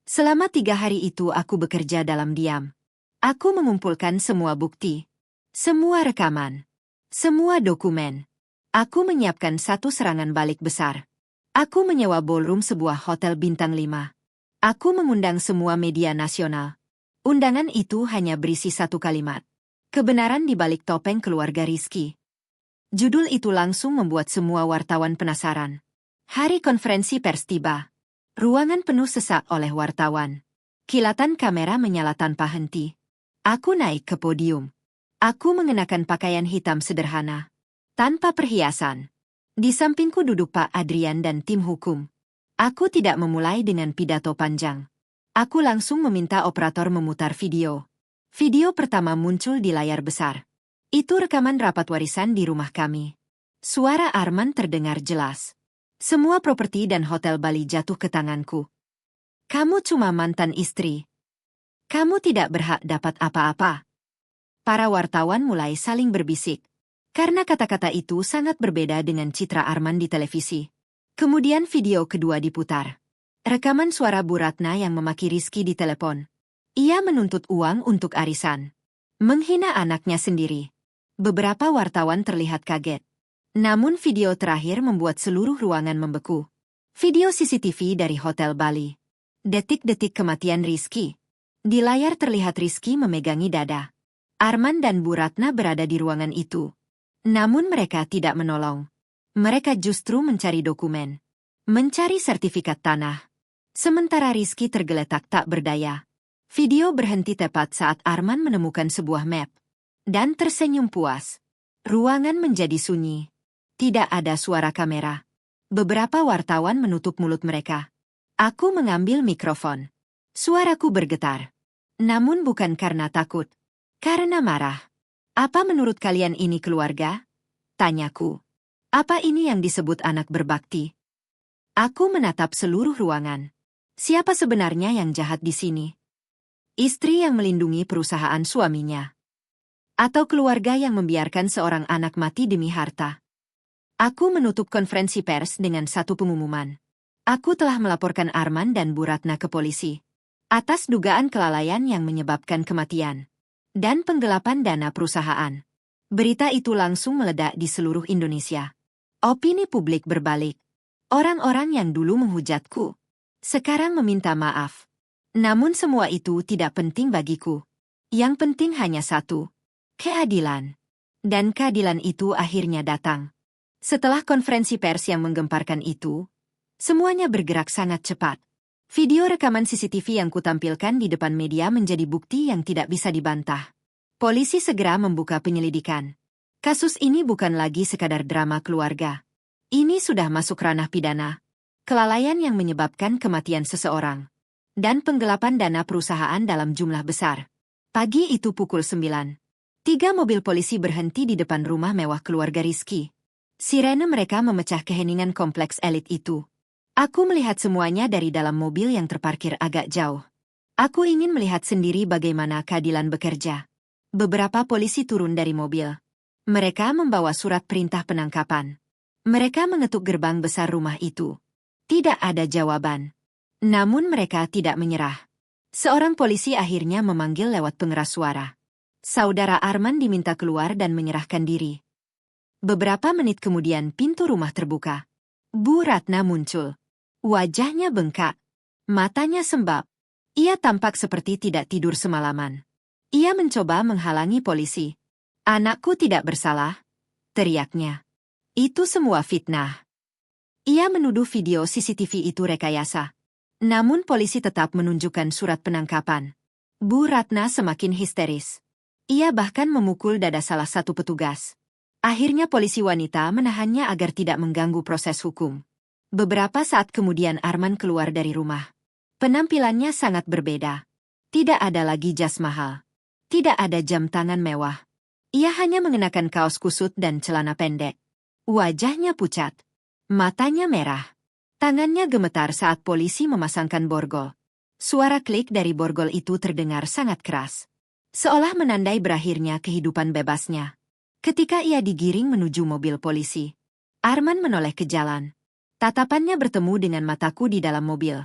Selama 3 hari itu aku bekerja dalam diam. Aku mengumpulkan semua bukti, semua rekaman, semua dokumen. Aku menyiapkan satu serangan balik besar. Aku menyewa ballroom sebuah hotel bintang 5. Aku mengundang semua media nasional. Undangan itu hanya berisi satu kalimat. Kebenaran di balik topeng keluarga Rizky. Judul itu langsung membuat semua wartawan penasaran. Hari konferensi pers tiba. Ruangan penuh sesak oleh wartawan. Kilatan kamera menyala tanpa henti. Aku naik ke podium. Aku mengenakan pakaian hitam sederhana. Tanpa perhiasan. Di sampingku duduk Pak Adrian dan tim hukum. Aku tidak memulai dengan pidato panjang. Aku langsung meminta operator memutar video. Video pertama muncul di layar besar. Itu rekaman rapat warisan di rumah kami. Suara Arman terdengar jelas. Semua properti dan hotel Bali jatuh ke tanganku. Kamu cuma mantan istri. Kamu tidak berhak dapat apa-apa. Para wartawan mulai saling berbisik. Karena kata-kata itu sangat berbeda dengan citra Arman di televisi. Kemudian video kedua diputar. Rekaman suara Bu Ratna yang memaki Rizky di telepon. Ia menuntut uang untuk arisan. Menghina anaknya sendiri. Beberapa wartawan terlihat kaget. Namun video terakhir membuat seluruh ruangan membeku. Video CCTV dari Hotel Bali. Detik-detik kematian Rizky. Di layar terlihat Rizky memegangi dada. Arman dan Bu Ratna berada di ruangan itu. Namun mereka tidak menolong. Mereka justru mencari dokumen. Mencari sertifikat tanah. Sementara Rizky tergeletak tak berdaya. Video berhenti tepat saat Arman menemukan sebuah map. Dan tersenyum puas. Ruangan menjadi sunyi. Tidak ada suara kamera. Beberapa wartawan menutup mulut mereka. Aku mengambil mikrofon. Suaraku bergetar. Namun bukan karena takut. Karena marah. Apa menurut kalian ini keluarga? Tanyaku. Apa ini yang disebut anak berbakti? Aku menatap seluruh ruangan. Siapa sebenarnya yang jahat di sini? Istri yang melindungi perusahaan suaminya. Atau keluarga yang membiarkan seorang anak mati demi harta. Aku menutup konferensi pers dengan satu pengumuman. Aku telah melaporkan Arman dan Bu Ratna ke polisi. Atas dugaan kelalaian yang menyebabkan kematian. Dan penggelapan dana perusahaan. Berita itu langsung meledak di seluruh Indonesia. Opini publik berbalik. Orang-orang yang dulu menghujatku. Sekarang meminta maaf. Namun semua itu tidak penting bagiku. Yang penting hanya satu. Keadilan. Dan keadilan itu akhirnya datang. Setelah konferensi pers yang menggemparkan itu, semuanya bergerak sangat cepat. Video rekaman CCTV yang kutampilkan di depan media menjadi bukti yang tidak bisa dibantah. Polisi segera membuka penyelidikan. Kasus ini bukan lagi sekadar drama keluarga. Ini sudah masuk ranah pidana. Kelalaian yang menyebabkan kematian seseorang. Dan penggelapan dana perusahaan dalam jumlah besar. Pagi itu pukul 9. 3 mobil polisi berhenti di depan rumah mewah keluarga Rizky. Sirene mereka memecah keheningan kompleks elit itu. Aku melihat semuanya dari dalam mobil yang terparkir agak jauh. Aku ingin melihat sendiri bagaimana keadilan bekerja. Beberapa polisi turun dari mobil. Mereka membawa surat perintah penangkapan. Mereka mengetuk gerbang besar rumah itu. Tidak ada jawaban. Namun mereka tidak menyerah. Seorang polisi akhirnya memanggil lewat pengeras suara. Saudara Arman diminta keluar dan menyerahkan diri. Beberapa menit kemudian pintu rumah terbuka. Bu Ratna muncul. Wajahnya bengkak. Matanya sembab. Ia tampak seperti tidak tidur semalaman. Ia mencoba menghalangi polisi. Anakku tidak bersalah, teriaknya. Itu semua fitnah. Ia menuduh video CCTV itu rekayasa. Namun polisi tetap menunjukkan surat penangkapan. Bu Ratna semakin histeris. Ia bahkan memukul dada salah satu petugas. Akhirnya polisi wanita menahannya agar tidak mengganggu proses hukum. Beberapa saat kemudian Arman keluar dari rumah. Penampilannya sangat berbeda. Tidak ada lagi jas mahal. Tidak ada jam tangan mewah. Ia hanya mengenakan kaos kusut dan celana pendek. Wajahnya pucat. Matanya merah. Tangannya gemetar saat polisi memasangkan borgol. Suara klik dari borgol itu terdengar sangat keras. Seolah menandai berakhirnya kehidupan bebasnya. Ketika ia digiring menuju mobil polisi, Arman menoleh ke jalan. Tatapannya bertemu dengan mataku di dalam mobil.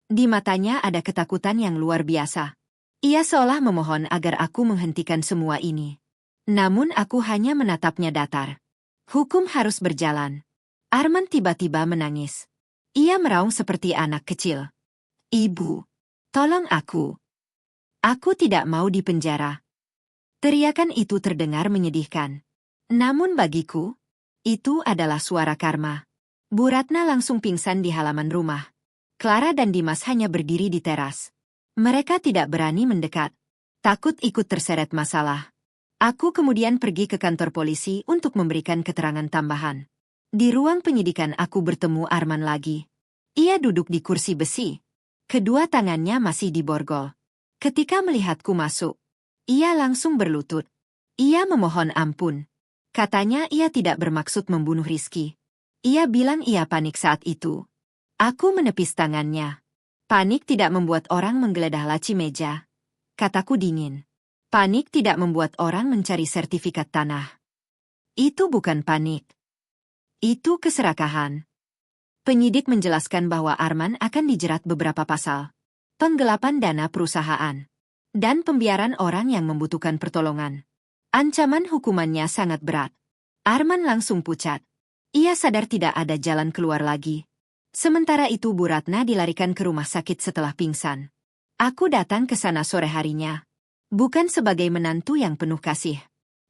Di matanya ada ketakutan yang luar biasa. Ia seolah memohon agar aku menghentikan semua ini. Namun aku hanya menatapnya datar. Hukum harus berjalan. Arman tiba-tiba menangis. Ia meraung seperti anak kecil. Ibu, tolong aku. Aku tidak mau dipenjara. Teriakan itu terdengar menyedihkan. Namun bagiku, itu adalah suara karma. Bu Ratna langsung pingsan di halaman rumah. Clara dan Dimas hanya berdiri di teras. Mereka tidak berani mendekat. Takut ikut terseret masalah. Aku kemudian pergi ke kantor polisi untuk memberikan keterangan tambahan. Di ruang penyidikan aku bertemu Arman lagi. Ia duduk di kursi besi. Kedua tangannya masih diborgol. Ketika melihatku masuk, ia langsung berlutut. Ia memohon ampun. Katanya ia tidak bermaksud membunuh Rizky. Ia bilang ia panik saat itu. Aku menepis tangannya. Panik tidak membuat orang menggeledah laci meja. Kataku dingin. Panik tidak membuat orang mencari sertifikat tanah. Itu bukan panik. Itu keserakahan. Penyidik menjelaskan bahwa Arman akan dijerat beberapa pasal. Penggelapan dana perusahaan. Dan pembiaran orang yang membutuhkan pertolongan. Ancaman hukumannya sangat berat. Arman langsung pucat. Ia sadar tidak ada jalan keluar lagi. Sementara itu Bu Ratna dilarikan ke rumah sakit setelah pingsan. Aku datang ke sana sore harinya. Bukan sebagai menantu yang penuh kasih.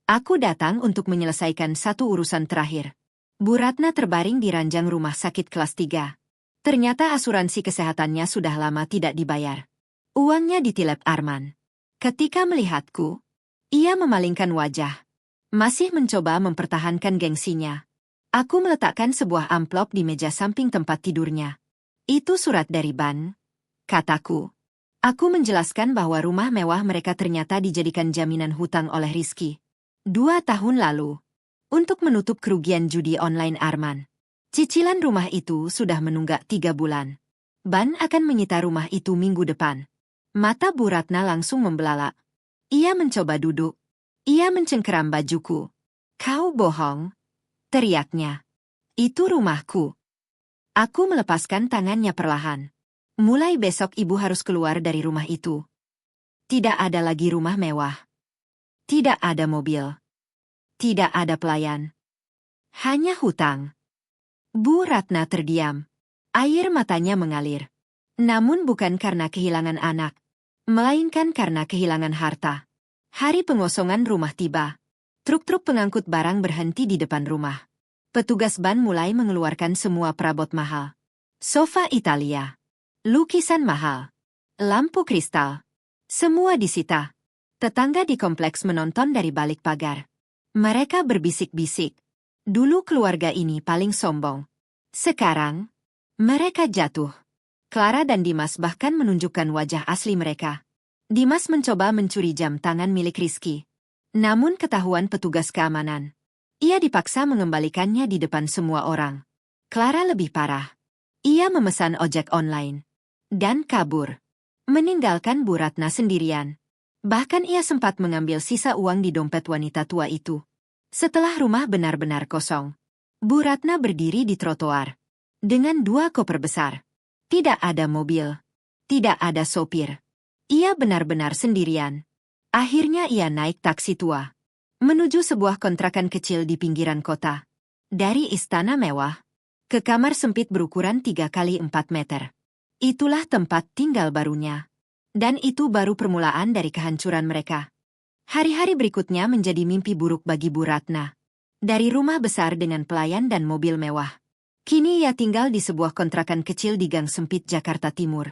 Aku datang untuk menyelesaikan satu urusan terakhir. Bu Ratna terbaring di ranjang rumah sakit kelas 3. Ternyata asuransi kesehatannya sudah lama tidak dibayar. Uangnya ditilep Arman. Ketika melihatku, ia memalingkan wajah. Masih mencoba mempertahankan gengsinya. Aku meletakkan sebuah amplop di meja samping tempat tidurnya. Itu surat dari bank, kataku. Aku menjelaskan bahwa rumah mewah mereka ternyata dijadikan jaminan hutang oleh Rizky. 2 tahun lalu. Untuk menutup kerugian judi online Arman. Cicilan rumah itu sudah menunggak 3 bulan. Ban akan menyita rumah itu minggu depan. Mata Bu Ratna langsung membelalak. Ia mencoba duduk. Ia mencengkeram bajuku. Kau bohong, teriaknya. Itu rumahku. Aku melepaskan tangannya perlahan. Mulai besok ibu harus keluar dari rumah itu. Tidak ada lagi rumah mewah. Tidak ada mobil. Tidak ada pelayan. Hanya hutang. Bu Ratna terdiam. Air matanya mengalir. Namun bukan karena kehilangan anak, melainkan karena kehilangan harta. Hari pengosongan rumah tiba. Truk-truk pengangkut barang berhenti di depan rumah. Petugas ban mulai mengeluarkan semua perabot mahal. Sofa Italia. Lukisan mahal. Lampu kristal. Semua disita. Tetangga di kompleks menonton dari balik pagar. Mereka berbisik-bisik. Dulu keluarga ini paling sombong. Sekarang, mereka jatuh. Clara dan Dimas bahkan menunjukkan wajah asli mereka. Dimas mencoba mencuri jam tangan milik Rizky. Namun ketahuan petugas keamanan. Ia dipaksa mengembalikannya di depan semua orang. Clara lebih parah. Ia memesan ojek online dan kabur, meninggalkan Bu Ratna sendirian. Bahkan ia sempat mengambil sisa uang di dompet wanita tua itu. Setelah rumah benar-benar kosong, Bu Ratna berdiri di trotoar dengan 2 koper besar. Tidak ada mobil, tidak ada sopir. Ia benar-benar sendirian. Akhirnya ia naik taksi tua menuju sebuah kontrakan kecil di pinggiran kota. Dari istana mewah ke kamar sempit berukuran 3 kali 4 meter. Itulah tempat tinggal barunya. Dan itu baru permulaan dari kehancuran mereka. Hari-hari berikutnya menjadi mimpi buruk bagi Bu Ratna. Dari rumah besar dengan pelayan dan mobil mewah, kini ia tinggal di sebuah kontrakan kecil di Gang Sempit Jakarta Timur.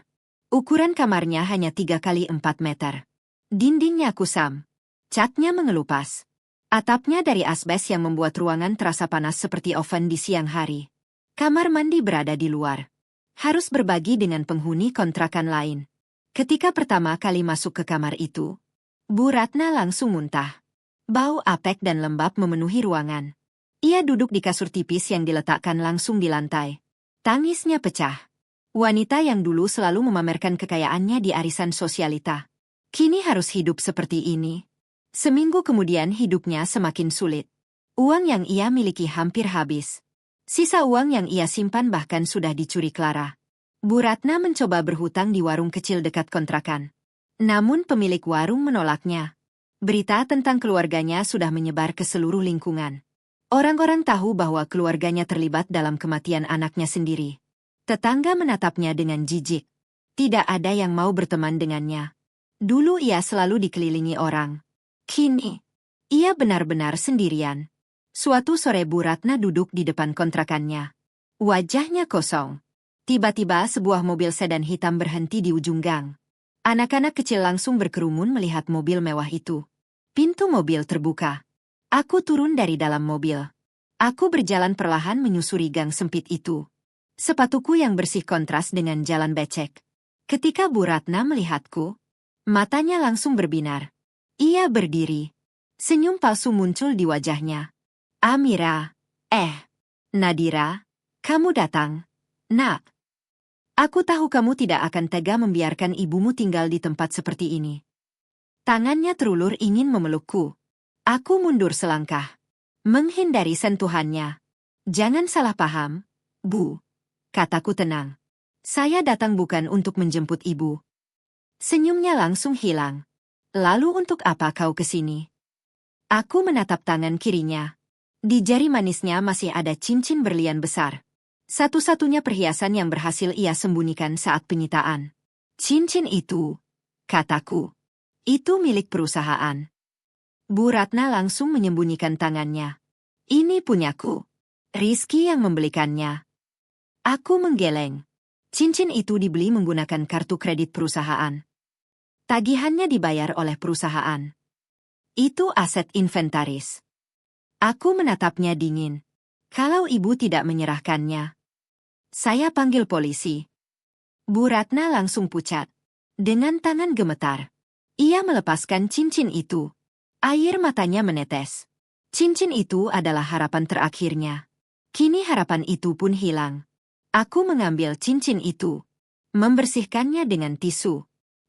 Ukuran kamarnya hanya 3 kali 4 meter. Dindingnya kusam. Catnya mengelupas. Atapnya dari asbes yang membuat ruangan terasa panas seperti oven di siang hari. Kamar mandi berada di luar. Harus berbagi dengan penghuni kontrakan lain. Ketika pertama kali masuk ke kamar itu, Bu Ratna langsung muntah. Bau apek dan lembab memenuhi ruangan. Ia duduk di kasur tipis yang diletakkan langsung di lantai. Tangisnya pecah. Wanita yang dulu selalu memamerkan kekayaannya di arisan sosialita, kini harus hidup seperti ini. Seminggu kemudian hidupnya semakin sulit. Uang yang ia miliki hampir habis. Sisa uang yang ia simpan bahkan sudah dicuri Clara. Bu Ratna mencoba berhutang di warung kecil dekat kontrakan. Namun pemilik warung menolaknya. Berita tentang keluarganya sudah menyebar ke seluruh lingkungan. Orang-orang tahu bahwa keluarganya terlibat dalam kematian anaknya sendiri. Tetangga menatapnya dengan jijik. Tidak ada yang mau berteman dengannya. Dulu ia selalu dikelilingi orang. Kini, ia benar-benar sendirian. Suatu sore Bu Ratna duduk di depan kontrakannya. Wajahnya kosong. Tiba-tiba sebuah mobil sedan hitam berhenti di ujung gang. Anak-anak kecil langsung berkerumun melihat mobil mewah itu. Pintu mobil terbuka. Aku turun dari dalam mobil. Aku berjalan perlahan menyusuri gang sempit itu. Sepatuku yang bersih kontras dengan jalan becek. Ketika Bu Ratna melihatku, matanya langsung berbinar. Ia berdiri. Senyum palsu muncul di wajahnya. Amira, Nadira, kamu datang. Nak. Aku tahu kamu tidak akan tega membiarkan ibumu tinggal di tempat seperti ini. Tangannya terulur ingin memelukku. Aku mundur selangkah, menghindari sentuhannya. Jangan salah paham, Bu. Kataku tenang. Saya datang bukan untuk menjemput ibu. Senyumnya langsung hilang. Lalu untuk apa kau kesini? Aku menatap tangan kirinya. Di jari manisnya masih ada cincin berlian besar. Satu-satunya perhiasan yang berhasil ia sembunyikan saat penyitaan. Cincin itu, kataku, itu milik perusahaan. Bu Ratna langsung menyembunyikan tangannya. Ini punyaku. Rizky yang membelikannya. Aku menggeleng. Cincin itu dibeli menggunakan kartu kredit perusahaan. Tagihannya dibayar oleh perusahaan. Itu aset inventaris. Aku menatapnya dingin. Kalau ibu tidak menyerahkannya, saya panggil polisi. Bu Ratna langsung pucat. Dengan tangan gemetar, ia melepaskan cincin itu. Air matanya menetes. Cincin itu adalah harapan terakhirnya. Kini harapan itu pun hilang. Aku mengambil cincin itu, membersihkannya dengan tisu,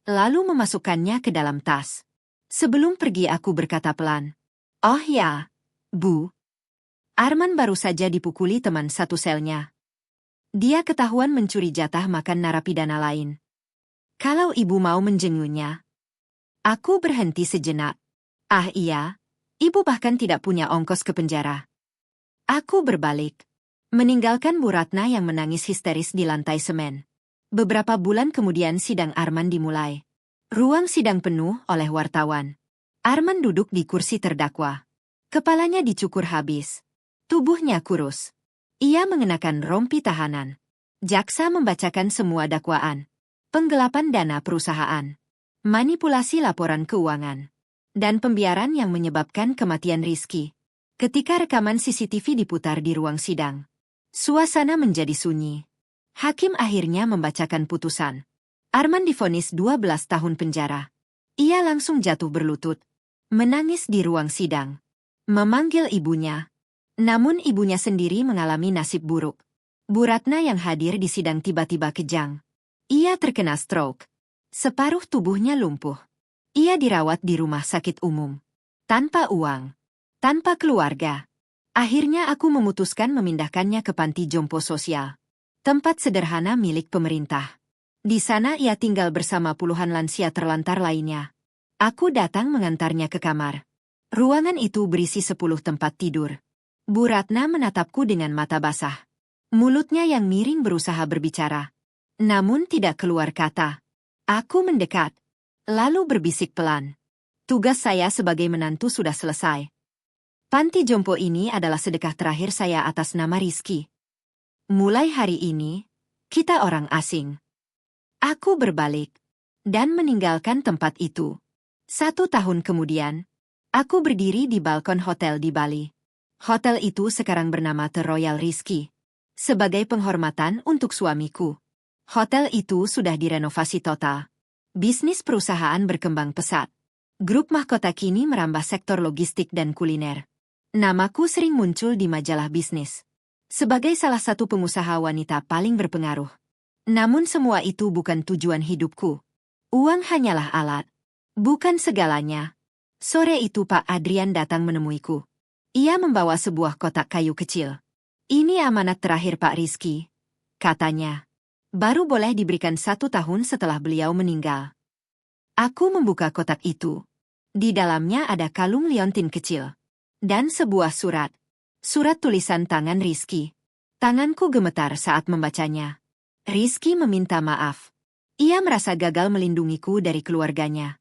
lalu memasukkannya ke dalam tas. Sebelum pergi aku berkata pelan, "Oh ya, Bu. Arman baru saja dipukuli teman satu selnya. Dia ketahuan mencuri jatah makan narapidana lain. Kalau ibu mau menjenguknya." Aku berhenti sejenak. Ah iya, ibu bahkan tidak punya ongkos ke penjara. Aku berbalik, meninggalkan Bu Ratna yang menangis histeris di lantai semen. Beberapa bulan kemudian sidang Arman dimulai. Ruang sidang penuh oleh wartawan. Arman duduk di kursi terdakwa. Kepalanya dicukur habis. Tubuhnya kurus. Ia mengenakan rompi tahanan. Jaksa membacakan semua dakwaan. Penggelapan dana perusahaan. Manipulasi laporan keuangan. Dan pembiaran yang menyebabkan kematian Rizky. Ketika rekaman CCTV diputar di ruang sidang, suasana menjadi sunyi. Hakim akhirnya membacakan putusan. Arman divonis 12 tahun penjara. Ia langsung jatuh berlutut, menangis di ruang sidang. Memanggil ibunya. Namun ibunya sendiri mengalami nasib buruk. Bu Ratna yang hadir di sidang tiba-tiba kejang. Ia terkena stroke. Separuh tubuhnya lumpuh. Ia dirawat di rumah sakit umum. Tanpa uang. Tanpa keluarga. Akhirnya aku memutuskan memindahkannya ke panti jompo sosial. Tempat sederhana milik pemerintah. Di sana ia tinggal bersama puluhan lansia terlantar lainnya. Aku datang mengantarnya ke kamar. Ruangan itu berisi 10 tempat tidur. Bu Ratna menatapku dengan mata basah. Mulutnya yang miring berusaha berbicara. Namun tidak keluar kata. Aku mendekat. Lalu berbisik pelan. Tugas saya sebagai menantu sudah selesai. Panti jompo ini adalah sedekah terakhir saya atas nama Rizky. Mulai hari ini, kita orang asing. Aku berbalik dan meninggalkan tempat itu. 1 tahun kemudian, aku berdiri di balkon hotel di Bali. Hotel itu sekarang bernama The Royal Rizky. Sebagai penghormatan untuk suamiku. Hotel itu sudah direnovasi total. Bisnis perusahaan berkembang pesat. Grup mahkota kini merambah sektor logistik dan kuliner. Namaku sering muncul di majalah bisnis. Sebagai salah satu pengusaha wanita paling berpengaruh. Namun semua itu bukan tujuan hidupku. Uang hanyalah alat. Bukan segalanya. Sore itu Pak Adrian datang menemuiku. Ia membawa sebuah kotak kayu kecil. Ini amanat terakhir Pak Rizky, katanya. Baru boleh diberikan 1 tahun setelah beliau meninggal. Aku membuka kotak itu. Di dalamnya ada kalung liontin kecil. Dan sebuah surat. Surat tulisan tangan Rizky. Tanganku gemetar saat membacanya. Rizky meminta maaf. Ia merasa gagal melindungiku dari keluarganya.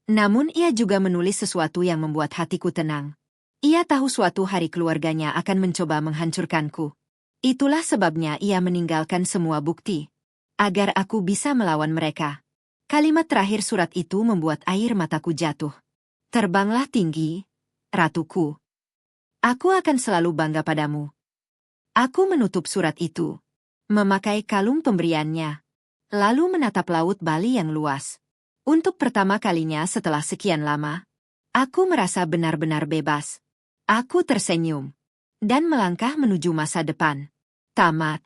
Namun ia juga menulis sesuatu yang membuat hatiku tenang. Ia tahu suatu hari keluarganya akan mencoba menghancurkanku. Itulah sebabnya ia meninggalkan semua bukti. Agar aku bisa melawan mereka. Kalimat terakhir surat itu membuat air mataku jatuh. Terbanglah tinggi, ratuku. Aku akan selalu bangga padamu. Aku menutup surat itu. Memakai kalung pemberiannya. Lalu menatap laut Bali yang luas. Untuk pertama kalinya setelah sekian lama, aku merasa benar-benar bebas. Aku tersenyum. Dan melangkah menuju masa depan. Tamat.